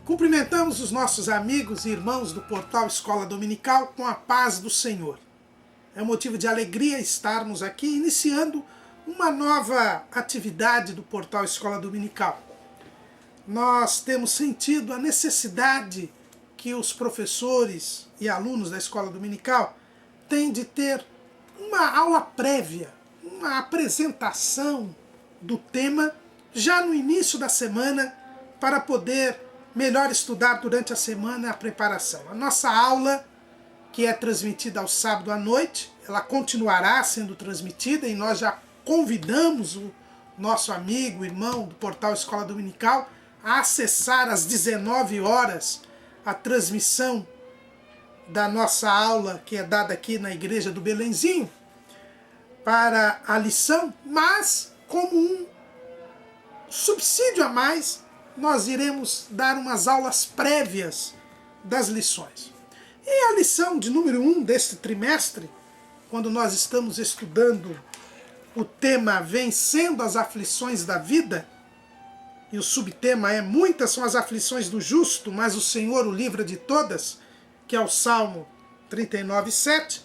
Cumprimentamos os nossos amigos e irmãos do portal Escola Dominical com a paz do Senhor. É um motivo de alegria estarmos aqui iniciando uma nova atividade do portal Escola Dominical. Nós temos sentido a necessidade que os professores e alunos da Escola Dominical têm de ter uma aula prévia, uma apresentação do tema já no início da semana para poder melhor estudar durante a semana a preparação. A nossa aula, que é transmitida ao sábado à noite, ela continuará sendo transmitida e nós já convidamos o nosso amigo, irmão do portal Escola Dominical a acessar às 19 horas a transmissão da nossa aula, que é dada aqui na Igreja do Belenzinho, para a lição, mas como um subsídio a mais, nós iremos dar umas aulas prévias das lições. E a lição de número 1 deste trimestre, quando nós estamos estudando o tema Vencendo as Aflições da Vida, e o subtema é Muitas são as aflições do justo, mas o Senhor o livra de todas, que é o Salmo 39:7,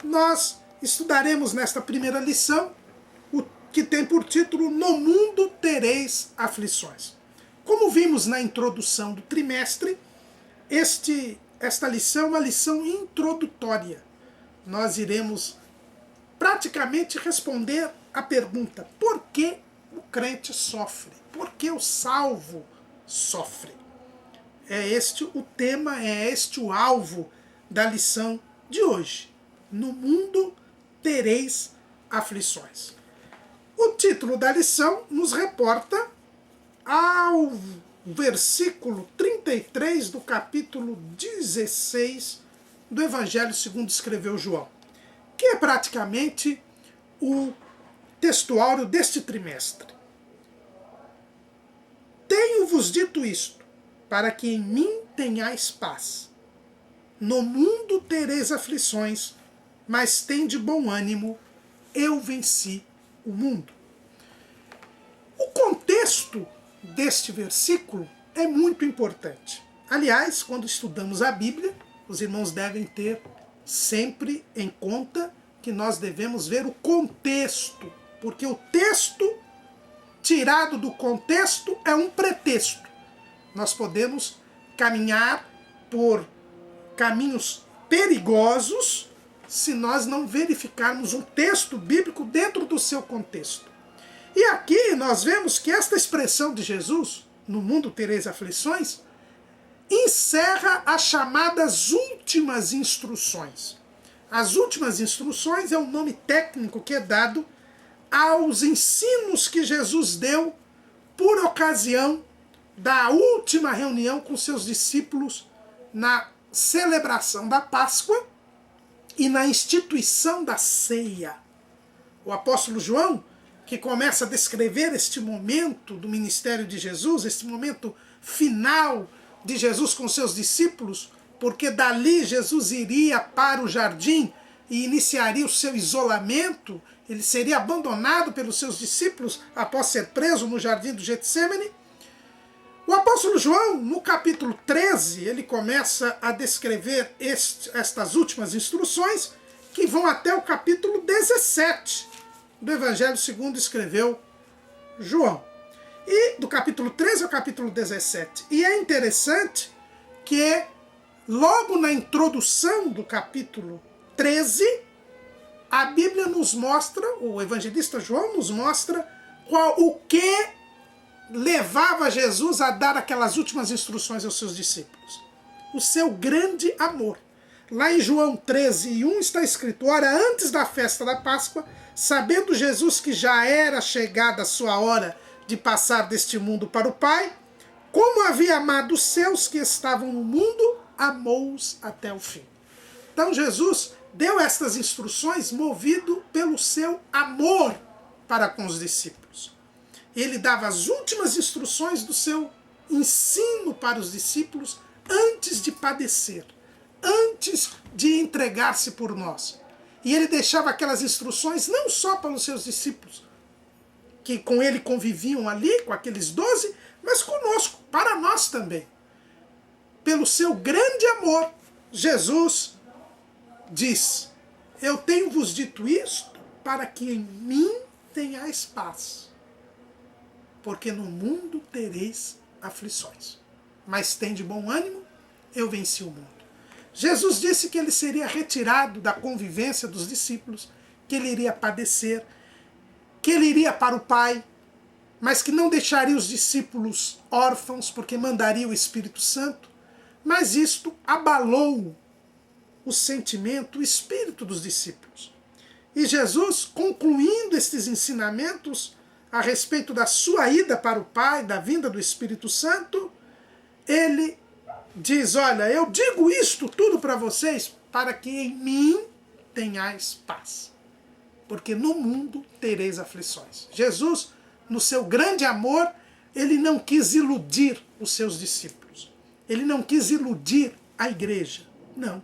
nós estudaremos nesta primeira lição o que tem por título No Mundo Tereis Aflições. Como vimos na introdução do trimestre, esta lição é uma lição introdutória. Nós iremos praticamente responder a pergunta: por que o crente sofre? Por que o salvo sofre? É este o tema, é este o alvo da lição de hoje. No mundo tereis aflições. O título da lição nos reporta ao versículo 33 do capítulo 16 do Evangelho segundo escreveu João, que é praticamente o textuário deste trimestre. Tenho-vos dito isto, para que em mim tenhais paz. No mundo tereis aflições, mas tende bom ânimo, eu venci o mundo. O contexto deste versículo é muito importante. Aliás, quando estudamos a Bíblia, os irmãos devem ter sempre em conta que nós devemos ver o contexto, porque o texto tirado do contexto é um pretexto. Nós podemos caminhar por caminhos perigosos se nós não verificarmos um texto bíblico dentro do seu contexto. E aqui nós vemos que esta expressão de Jesus, no mundo tereis aflições, encerra as chamadas últimas instruções. As últimas instruções é um nome técnico que é dado aos ensinos que Jesus deu por ocasião da última reunião com seus discípulos na celebração da Páscoa e na instituição da ceia. O apóstolo João, que começa a descrever este momento do ministério de Jesus, este momento final de Jesus com seus discípulos, porque dali Jesus iria para o jardim e iniciaria o seu isolamento, ele seria abandonado pelos seus discípulos após ser preso no jardim do Getsêmani. O apóstolo João, no capítulo 13, ele começa a descrever estas últimas instruções, que vão até o capítulo 17 do Evangelho segundo escreveu João. E do capítulo 13 ao capítulo 17. E é interessante que logo na introdução do capítulo 13, a Bíblia nos mostra, o evangelista João nos mostra o que levava Jesus a dar aquelas últimas instruções aos seus discípulos. O seu grande amor. Lá em João 13:1 está escrito: ora, antes da festa da Páscoa, sabendo Jesus que já era chegada a sua hora de passar deste mundo para o Pai, como havia amado os seus que estavam no mundo, amou-os até o fim. Então Jesus deu estas instruções movido pelo seu amor para com os discípulos. Ele dava as últimas instruções do seu ensino para os discípulos antes de padecer, antes de entregar-se por nós. E ele deixava aquelas instruções não só para os seus discípulos, que com ele conviviam ali, com aqueles 12, mas conosco, para nós também. Pelo seu grande amor, Jesus diz: eu tenho-vos dito isto para que em mim tenhais paz. Porque no mundo tereis aflições. Mas tem de bom ânimo, eu venci o mundo. Jesus disse que ele seria retirado da convivência dos discípulos, que ele iria padecer, que ele iria para o Pai, mas que não deixaria os discípulos órfãos, porque mandaria o Espírito Santo. Mas isto abalou o sentimento, o espírito dos discípulos. E Jesus, concluindo estes ensinamentos a respeito da sua ida para o Pai, da vinda do Espírito Santo, ele diz: olha, eu digo isto tudo para vocês para que em mim tenhais paz. Porque no mundo tereis aflições. Jesus, no seu grande amor, ele não quis iludir os seus discípulos. Ele não quis iludir a igreja. Não.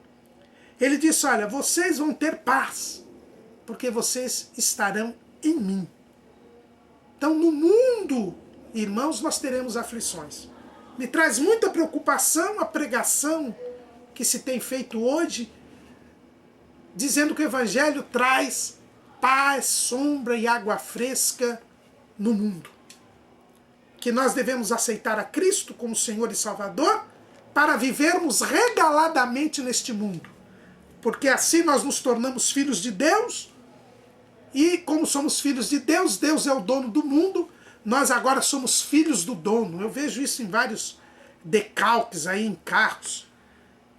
Ele disse: olha, vocês vão ter paz, porque vocês estarão em mim. Então, no mundo, irmãos, nós teremos aflições. Me traz muita preocupação a pregação que se tem feito hoje, dizendo que o Evangelho traz paz, sombra e água fresca no mundo. Que nós devemos aceitar a Cristo como Senhor e Salvador para vivermos regaladamente neste mundo. Porque assim nós nos tornamos filhos de Deus, e como somos filhos de Deus, Deus é o dono do mundo, nós agora somos filhos do dono. Eu vejo isso em vários decalques aí, em carros.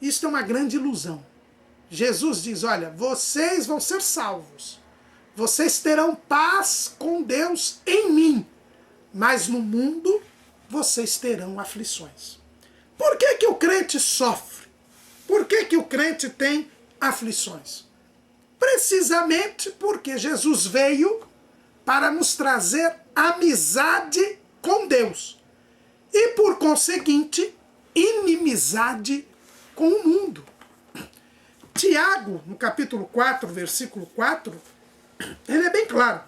Isso é uma grande ilusão. Jesus diz: olha, vocês vão ser salvos, vocês terão paz com Deus em mim, mas no mundo vocês terão aflições. Por que que o crente sofre? Por que que o crente tem aflições? Precisamente porque Jesus veio para nos trazer amizade com Deus e, por conseguinte, inimizade com o mundo. Tiago, no capítulo 4, versículo 4, ele é bem claro.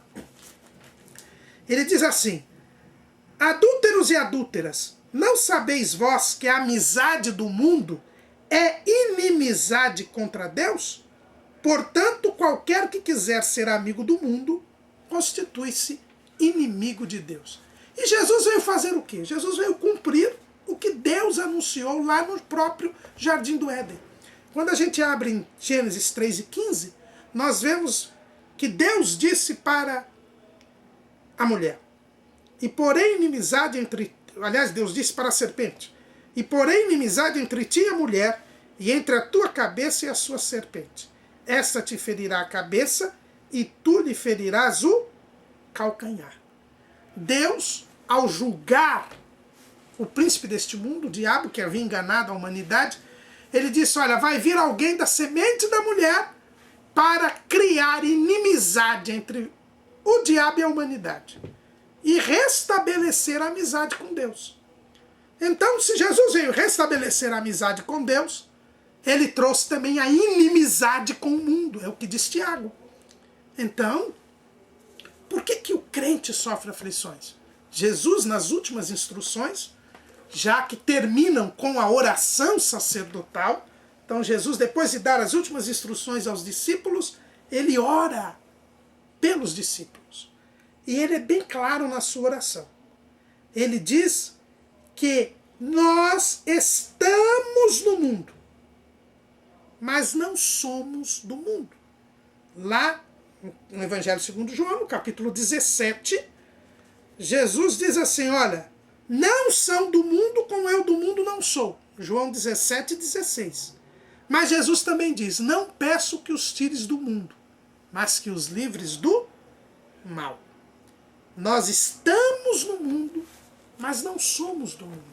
Ele diz assim: adúlteros e adúlteras, não sabeis vós que a amizade do mundo é inimizade contra Deus? Portanto, qualquer que quiser ser amigo do mundo, constitui-se inimigo de Deus. E Jesus veio fazer o quê? Jesus veio cumprir o que Deus anunciou lá no próprio Jardim do Éden. Quando a gente abre em Gênesis 3:15, nós vemos que Deus disse para a mulher: e porém inimizade entre... Aliás, Deus disse para a serpente: e porém inimizade entre ti e a mulher, e entre a tua cabeça e a sua serpente. Esta te ferirá a cabeça, e tu lhe ferirás o calcanhar. Deus, ao julgar o príncipe deste mundo, o diabo, que havia enganado a humanidade, ele disse: olha, vai vir alguém da semente da mulher para criar inimizade entre o diabo e a humanidade e restabelecer a amizade com Deus. Então, se Jesus veio restabelecer a amizade com Deus, ele trouxe também a inimizade com o mundo, é o que diz Tiago. Então, por que que o crente sofre aflições? Jesus, nas últimas instruções, já que terminam com a oração sacerdotal, então Jesus, depois de dar as últimas instruções aos discípulos, ele ora pelos discípulos. E ele é bem claro na sua oração. Ele diz que nós estamos no mundo, mas não somos do mundo. Lá no Evangelho segundo João, no capítulo 17, Jesus diz assim: olha, não são do mundo como eu do mundo não sou. João 17:16. Mas Jesus também diz: não peço que os tires do mundo, mas que os livres do mal. Nós estamos no mundo, mas não somos do mundo.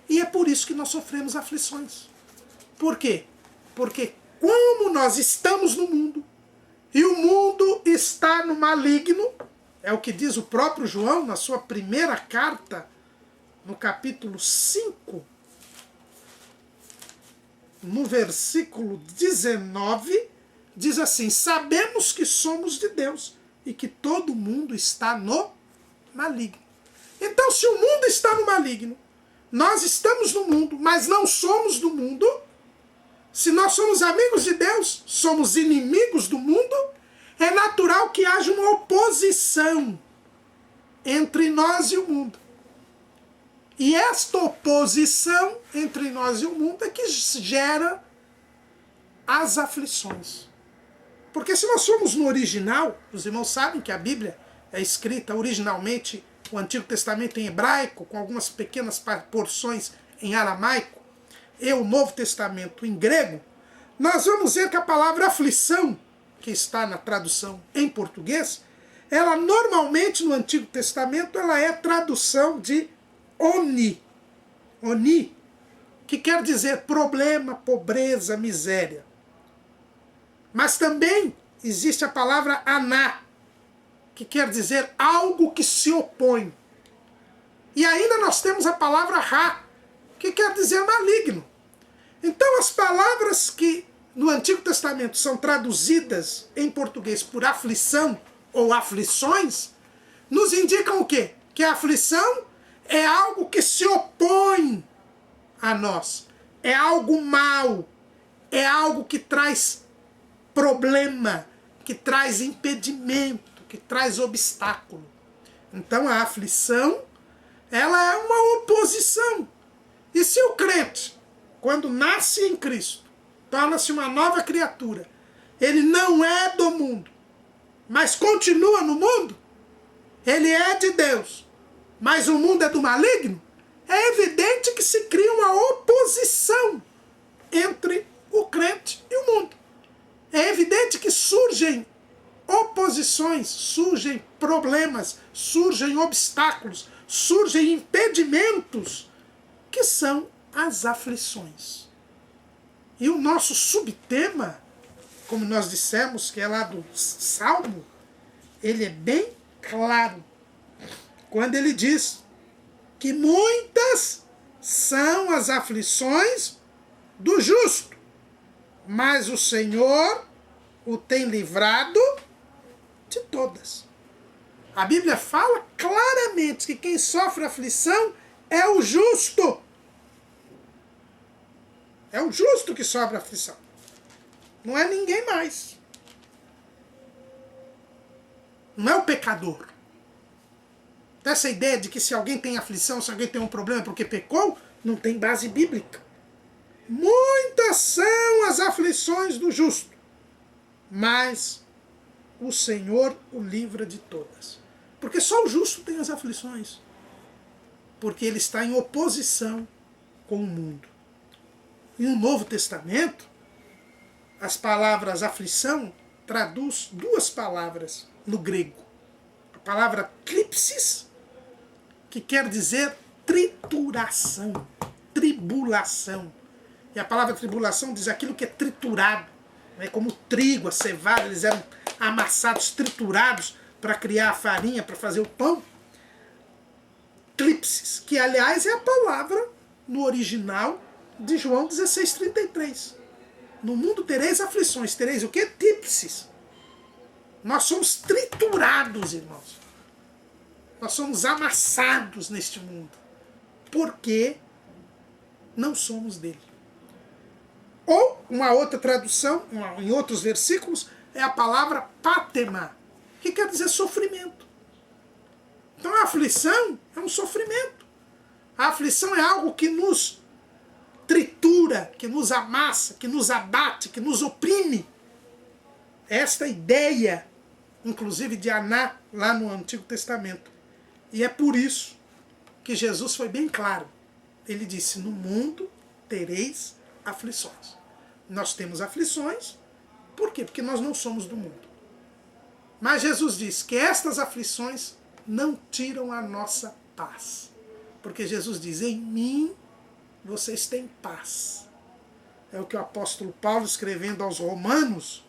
E é por isso que nós sofremos aflições. Por quê? Porque como nós estamos no mundo, e o mundo está no maligno, é o que diz o próprio João na sua primeira carta, no capítulo 5, no versículo 19, diz assim: sabemos que somos de Deus e que todo mundo está no maligno. Então, se o mundo está no maligno, nós estamos no mundo, mas não somos do mundo. Se nós somos amigos de Deus, somos inimigos do mundo, é natural que haja uma oposição entre nós e o mundo. E esta oposição entre nós e o mundo é que gera as aflições. Porque se nós somos no original, os irmãos sabem que a Bíblia é escrita originalmente, o Antigo Testamento em hebraico, com algumas pequenas porções em aramaico, e o Novo Testamento em grego, nós vamos ver que a palavra aflição, que está na tradução em português, ela normalmente no Antigo Testamento ela é tradução de oni. Oni, que quer dizer problema, pobreza, miséria. Mas também existe a palavra aná, que quer dizer algo que se opõe. E ainda nós temos a palavra ra, que quer dizer maligno. Então as palavras que no Antigo Testamento são traduzidas em português por aflição ou aflições, nos indicam o quê? Que a aflição é algo que se opõe a nós. É algo mau. É algo que traz problema, que traz impedimento, que traz obstáculo. Então a aflição, ela é uma oposição. E se o crente, quando nasce em Cristo, torna-se uma nova criatura, ele não é do mundo, mas continua no mundo, ele é de Deus, mas o mundo é do maligno, é evidente que se cria uma oposição entre o crente e o mundo. É evidente que surgem oposições, surgem problemas, surgem obstáculos, surgem impedimentos, que são as aflições. E o nosso subtema, como nós dissemos, que é lá do Salmo, ele é bem claro, quando ele diz que muitas são as aflições do justo, mas o Senhor o tem livrado de todas. A Bíblia fala claramente que quem sofre aflição é o justo. É o justo que sofre aflição. Não é ninguém mais. Não é o pecador. Essa ideia de que se alguém tem aflição, se alguém tem um problema porque pecou, não tem base bíblica. Muitas são as aflições do justo, mas o Senhor o livra de todas. Porque só o justo tem as aflições. Porque ele está em oposição com o mundo. E no Novo Testamento, as palavras aflição traduz duas palavras no grego. A palavra klipsis, que quer dizer trituração, tribulação. E a palavra tribulação diz aquilo que é triturado, né? Como o trigo, a cevada, eles eram amassados, triturados para criar a farinha, para fazer o pão. Klipsis, que aliás é a palavra no original de João 16,33. No mundo tereis aflições. Tereis o quê? Típsis. Nós somos triturados, irmãos. Nós somos amassados neste mundo. Porque não somos dele. Ou, uma outra tradução, em outros versículos, é a palavra pátema, que quer dizer sofrimento. Então a aflição é um sofrimento. A aflição é algo que nos tritura, que nos amassa, que nos abate, que nos oprime. Esta ideia, inclusive de Aná, lá no Antigo Testamento. E é por isso que Jesus foi bem claro. Ele disse, no mundo tereis aflições. Nós temos aflições, por quê? Porque nós não somos do mundo. Mas Jesus diz que estas aflições não tiram a nossa paz. Porque Jesus diz, em mim vocês têm paz. É o que o apóstolo Paulo, escrevendo aos Romanos,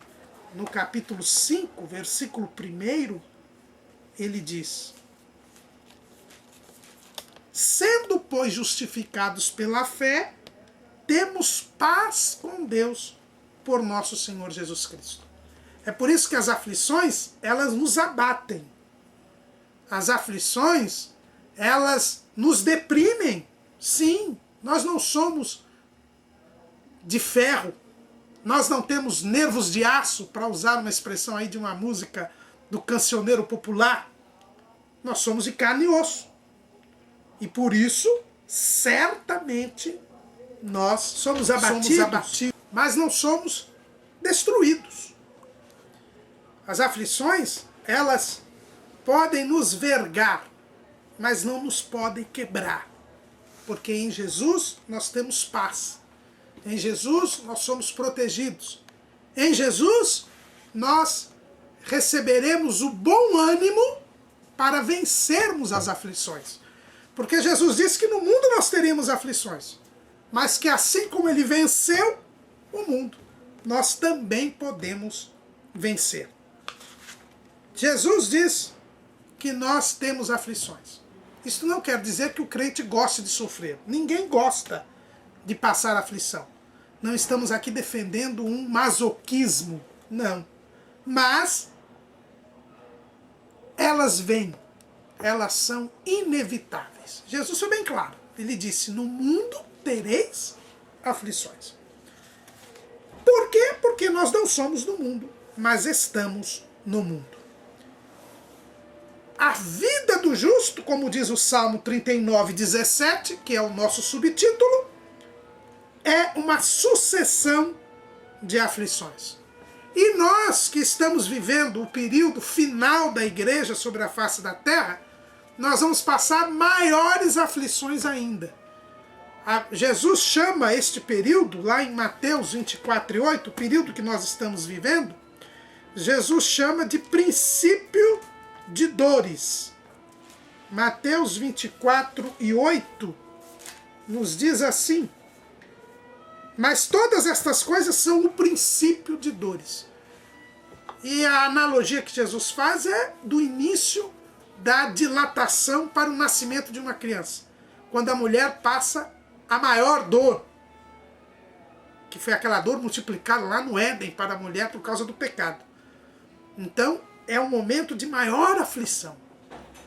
no capítulo 5, versículo 1, ele diz, sendo, pois, justificados pela fé, temos paz com Deus por nosso Senhor Jesus Cristo. É por isso que as aflições, elas nos abatem. As aflições, elas nos deprimem. Sim, nós não somos de ferro. Nós não temos nervos de aço, para usar uma expressão aí de uma música do cancioneiro popular. Nós somos de carne e osso. E por isso, certamente, nós somos abatidos, mas não somos destruídos. As aflições, elas podem nos vergar, mas não nos podem quebrar. Porque em Jesus nós temos paz. Em Jesus nós somos protegidos. Em Jesus nós receberemos o bom ânimo para vencermos as aflições. Porque Jesus disse que no mundo nós teríamos aflições, mas que assim como ele venceu o mundo, nós também podemos vencer. Jesus diz que nós temos aflições. Isso não quer dizer que o crente goste de sofrer. Ninguém gosta de passar aflição. Não estamos aqui defendendo um masoquismo, não. Mas elas vêm, elas são inevitáveis. Jesus foi bem claro. Ele disse, no mundo tereis aflições. Por quê? Porque nós não somos do mundo, mas estamos no mundo. A vida do justo, como diz o Salmo 39:17, que é o nosso subtítulo, é uma sucessão de aflições. E nós que estamos vivendo o período final da igreja sobre a face da terra, nós vamos passar maiores aflições ainda. Jesus chama este período, lá em Mateus 24:8, o período que nós estamos vivendo, Jesus chama de princípio de dores. Mateus 24:8 nos diz assim, mas todas estas coisas são o princípio de dores. E a analogia que Jesus faz é do início da dilatação para o nascimento de uma criança. Quando a mulher passa a maior dor, que foi aquela dor multiplicada lá no Éden para a mulher por causa do pecado. Então, é um momento de maior aflição.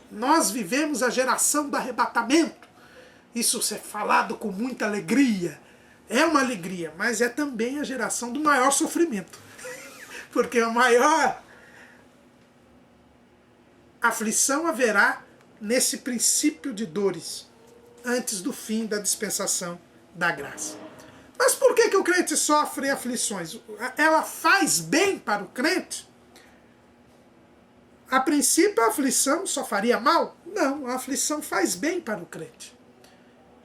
Nós vivemos a geração do arrebatamento. Isso é falado com muita alegria. É uma alegria, mas é também a geração do maior sofrimento. Porque a maior aflição haverá nesse princípio de dores, antes do fim da dispensação da graça. Mas por que o crente sofre aflições? Ela faz bem para o crente? A princípio a aflição só faria mal? Não, a aflição faz bem para o crente.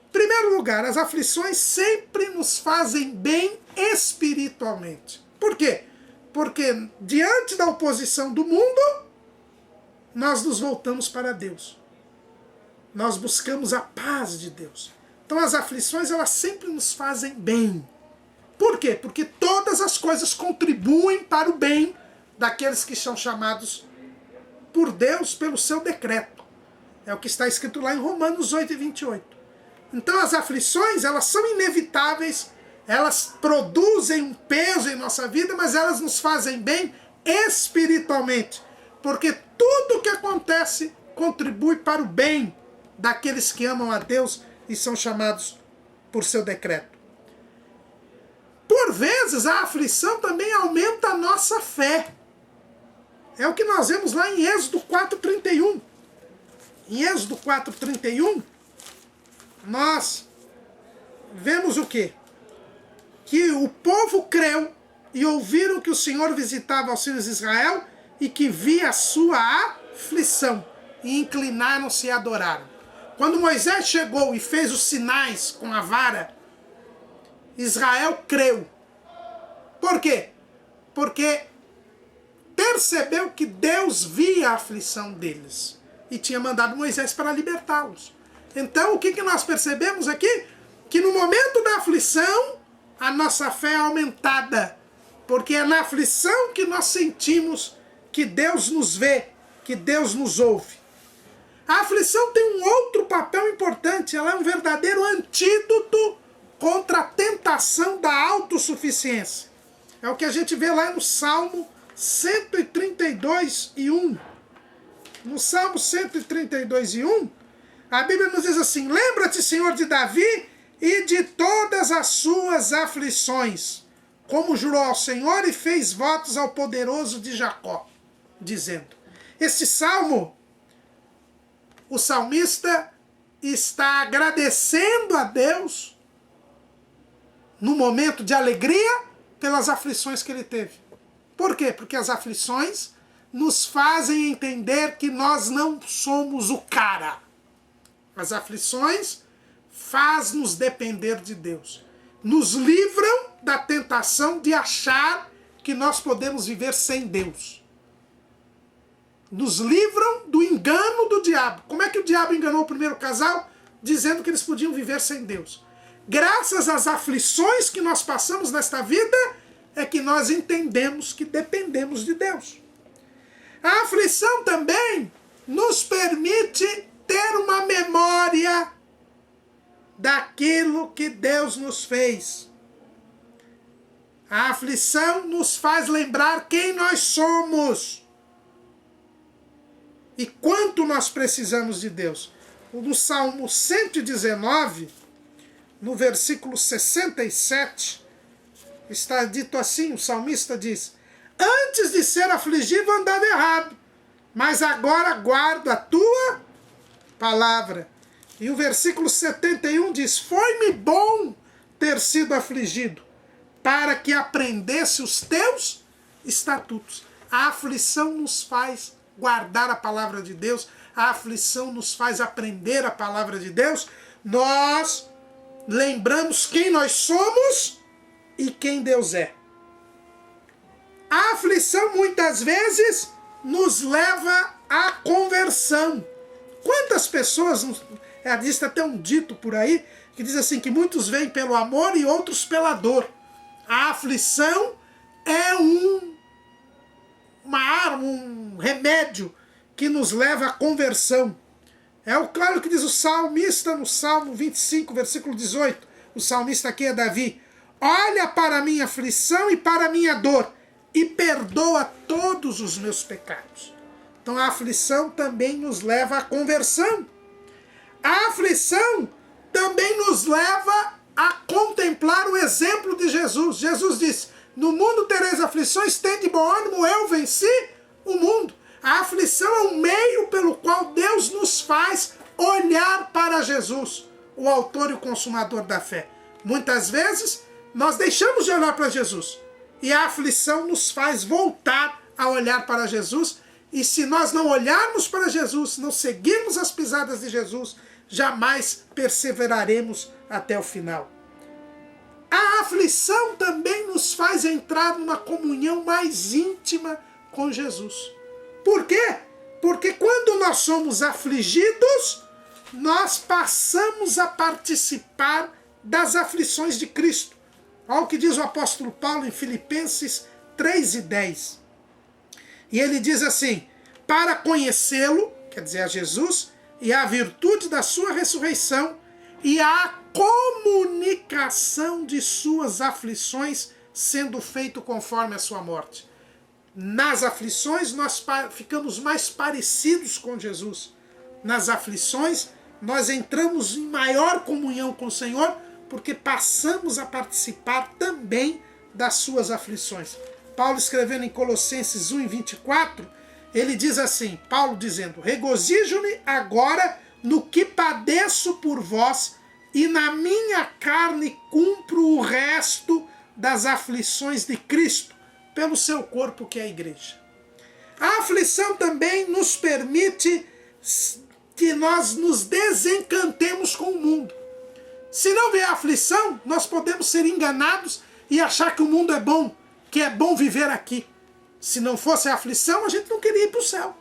Em primeiro lugar, as aflições sempre nos fazem bem espiritualmente. Por quê? Porque diante da oposição do mundo, nós nos voltamos para Deus. Nós buscamos a paz de Deus. Então as aflições, elas sempre nos fazem bem. Por quê? Porque todas as coisas contribuem para o bem daqueles que são chamados por Deus pelo seu decreto. É o que está escrito lá em Romanos 8:28. Então as aflições, elas são inevitáveis, elas produzem um peso em nossa vida, mas elas nos fazem bem espiritualmente. Porque tudo que acontece contribui para o bem daqueles que amam a Deus e são chamados por seu decreto. Por vezes a aflição também aumenta a nossa fé. É o que nós vemos lá em Êxodo 4:31. Em Êxodo 4:31, nós vemos o quê? Que o povo creu e ouviram que o Senhor visitava os filhos de Israel e que via a sua aflição e inclinaram-se e adoraram. Quando Moisés chegou e fez os sinais com a vara, Israel creu. Por quê? Porque percebeu que Deus via a aflição deles e tinha mandado Moisés para libertá-los. Então, o que nós percebemos aqui? Que no momento da aflição, a nossa fé é aumentada. Porque é na aflição que nós sentimos que Deus nos vê, que Deus nos ouve. A aflição tem um outro papel importante. Ela é um verdadeiro antídoto contra a tentação da autossuficiência. É o que a gente vê lá no Salmo 132:1. no Salmo 132:1, a Bíblia nos diz assim: lembra-te, Senhor, de Davi e de todas as suas aflições, como jurou ao Senhor e fez votos ao poderoso de Jacó, dizendo. Este salmo, o salmista está agradecendo a Deus no momento de alegria pelas aflições que ele teve. Por quê? Porque as aflições nos fazem entender que nós não somos o cara. As aflições fazem-nos depender de Deus. Nos livram da tentação de achar que nós podemos viver sem Deus. Nos livram do engano do diabo. Como é que o diabo enganou o primeiro casal? Dizendo que eles podiam viver sem Deus. Graças às aflições que nós passamos nesta vida, é que nós entendemos que dependemos de Deus. A aflição também nos permite ter uma memória daquilo que Deus nos fez. A aflição nos faz lembrar quem nós somos e quanto nós precisamos de Deus. No Salmo 119, no versículo 67, está dito assim, o salmista diz: antes de ser afligido andava errado, mas agora guardo a tua palavra. E o versículo 71 diz: foi-me bom ter sido afligido, para que aprendesse os teus estatutos. A aflição nos faz guardar a palavra de Deus, a aflição nos faz aprender a palavra de Deus. Nós lembramos quem nós somos e quem Deus é. A aflição muitas vezes nos leva à conversão. Quantas pessoas, existe até um dito por aí, que diz assim, que muitos vêm pelo amor e outros pela dor. A aflição é um remédio que nos leva à conversão. É claro que diz o salmista no Salmo 25, versículo 18, o salmista aqui é Davi: olha para a minha aflição e para a minha dor, e perdoa todos os meus pecados. Então a aflição também nos leva à conversão. A aflição também nos leva a contemplar o exemplo de Jesus. Jesus disse: no mundo tereis aflições, tende bom ânimo, eu venci o mundo. A aflição é um meio pelo qual Deus nos faz olhar para Jesus, o autor e o consumador da fé. Muitas vezes nós deixamos de olhar para Jesus e a aflição nos faz voltar a olhar para Jesus. E se nós não olharmos para Jesus, não seguirmos as pisadas de Jesus, jamais perseveraremos até o final. A aflição também nos faz entrar numa comunhão mais íntima com Jesus. Por quê? Porque quando nós somos afligidos, nós passamos a participar das aflições de Cristo. Olha o que diz o apóstolo Paulo em Filipenses 3:10. E ele diz assim: para conhecê-lo, quer dizer, a Jesus, e a virtude da sua ressurreição, e a comunicação de suas aflições, sendo feito conforme a sua morte. Nas aflições nós ficamos mais parecidos com Jesus. Nas aflições nós entramos em maior comunhão com o Senhor, porque passamos a participar também das suas aflições. Paulo escrevendo em Colossenses 1:24, ele diz assim, Paulo dizendo: regozijo-me agora no que padeço por vós, e na minha carne cumpro o resto das aflições de Cristo, pelo seu corpo que é a igreja. A aflição também nos permite que nós nos desencantemos com o mundo. Se não vier aflição, nós podemos ser enganados e achar que o mundo é bom, que é bom viver aqui. Se não fosse a aflição, a gente não queria ir para o céu.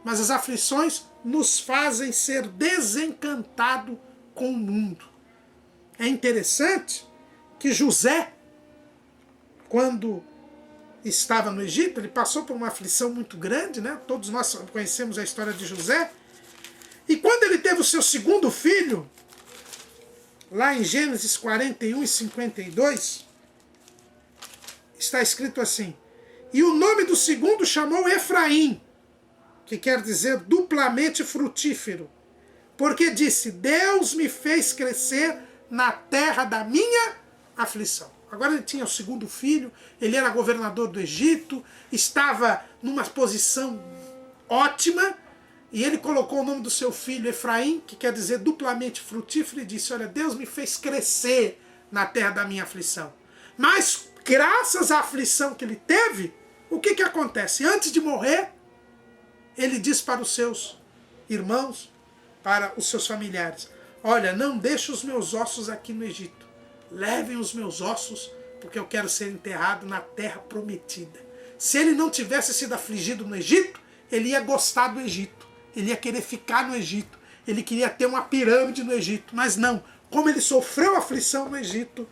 Mas as aflições nos fazem ser desencantados com o mundo. É interessante que José, quando estava no Egito, ele passou por uma aflição muito grande, né? Todos nós conhecemos a história de José. E quando ele teve o seu segundo filho, lá em Gênesis 41:52, está escrito assim: e o nome do segundo chamou Efraim, que quer dizer duplamente frutífero. Porque disse, Deus me fez crescer na terra da minha aflição. Agora ele tinha o segundo filho, ele era governador do Egito, estava numa posição ótima, e ele colocou o nome do seu filho Efraim, que quer dizer duplamente frutífero, e disse, olha, Deus me fez crescer na terra da minha aflição. Mas, graças à aflição que ele teve, o que acontece? Antes de morrer, ele diz para os seus irmãos, para os seus familiares, olha, não deixe os meus ossos aqui no Egito. Levem os meus ossos, porque eu quero ser enterrado na terra prometida. Se ele não tivesse sido afligido no Egito, ele ia gostar do Egito. Ele ia querer ficar no Egito. Ele queria ter uma pirâmide no Egito. Mas não, como ele sofreu aflição no Egito,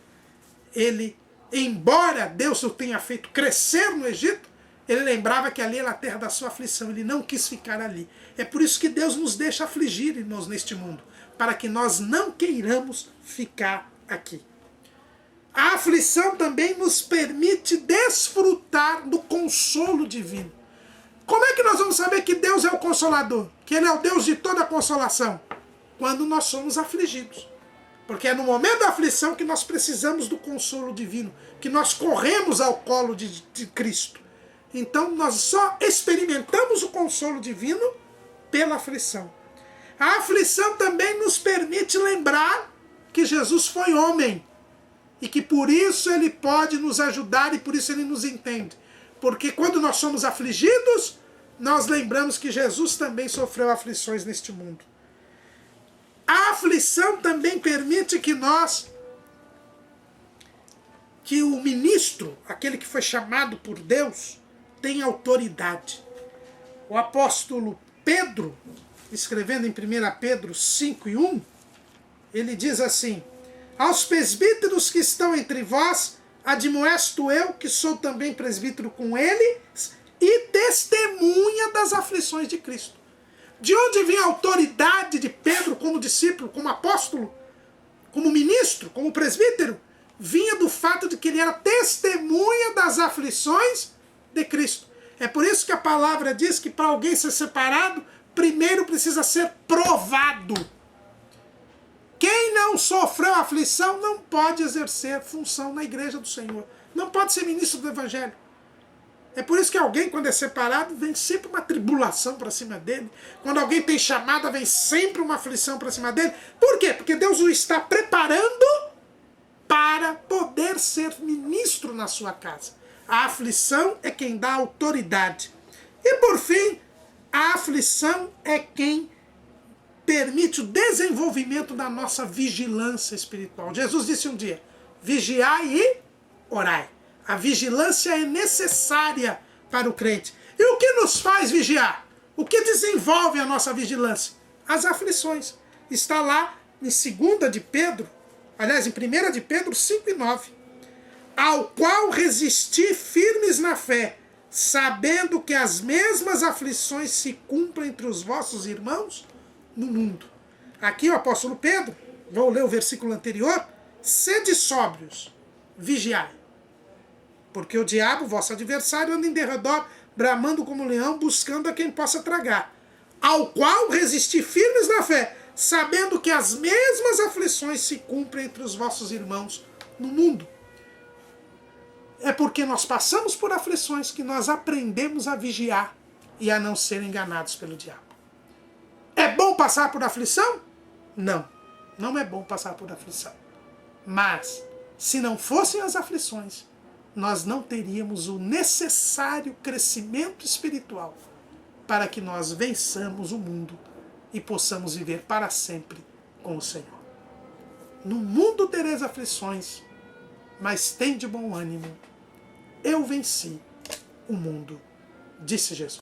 ele, embora Deus o tenha feito crescer no Egito, ele lembrava que ali era a terra da sua aflição. Ele não quis ficar ali. É por isso que Deus nos deixa afligir, irmãos, neste mundo. Para que nós não queiramos ficar aqui. A aflição também nos permite desfrutar do consolo divino. Como é que nós vamos saber que Deus é o Consolador? Que Ele é o Deus de toda consolação? Quando nós somos afligidos. Porque é no momento da aflição que nós precisamos do consolo divino. Que nós corremos ao colo de Cristo. Então nós só experimentamos o consolo divino pela aflição. A aflição também nos permite lembrar que Jesus foi homem. E que por isso ele pode nos ajudar e por isso ele nos entende. Porque quando nós somos afligidos, nós lembramos que Jesus também sofreu aflições neste mundo. A aflição também permite que o ministro, aquele que foi chamado por Deus, tenha autoridade. O apóstolo Pedro, escrevendo em 1 Pedro 5:1, ele diz assim, aos presbíteros que estão entre vós, admoesto eu, que sou também presbítero com eles, e testemunha das aflições de Cristo. De onde vem a autoridade de Pedro como discípulo, como apóstolo, como ministro, como presbítero? Vinha do fato de que ele era testemunha das aflições de Cristo. É por isso que a palavra diz que para alguém ser separado, primeiro precisa ser provado. Quem não sofreu aflição não pode exercer função na igreja do Senhor. Não pode ser ministro do Evangelho. É por isso que alguém, quando é separado, vem sempre uma tribulação para cima dele. Quando alguém tem chamada, vem sempre uma aflição para cima dele. Por quê? Porque Deus o está preparando para poder ser ministro na sua casa. A aflição é quem dá autoridade. E por fim, a aflição é quem permite o desenvolvimento da nossa vigilância espiritual. Jesus disse um dia, vigiai e orai. A vigilância é necessária para o crente. E o que nos faz vigiar? O que desenvolve a nossa vigilância? As aflições. Está lá em 2 de Pedro, aliás, em 1 de Pedro 5:9. Ao qual resisti firmes na fé, sabendo que as mesmas aflições se cumprem entre os vossos irmãos no mundo. Aqui o apóstolo Pedro, vou ler o versículo anterior, sede sóbrios, vigiai. Porque o diabo, vosso adversário, anda em derredor, bramando como leão, buscando a quem possa tragar. Ao qual resisti firmes na fé, sabendo que as mesmas aflições se cumprem entre os vossos irmãos no mundo. É porque nós passamos por aflições que nós aprendemos a vigiar e a não ser enganados pelo diabo. É bom passar por aflição? Não, não é bom passar por aflição. Mas, se não fossem as aflições, nós não teríamos o necessário crescimento espiritual para que nós vençamos o mundo e possamos viver para sempre com o Senhor. No mundo tereis aflições, mas tende bom ânimo. Eu venci o mundo, disse Jesus.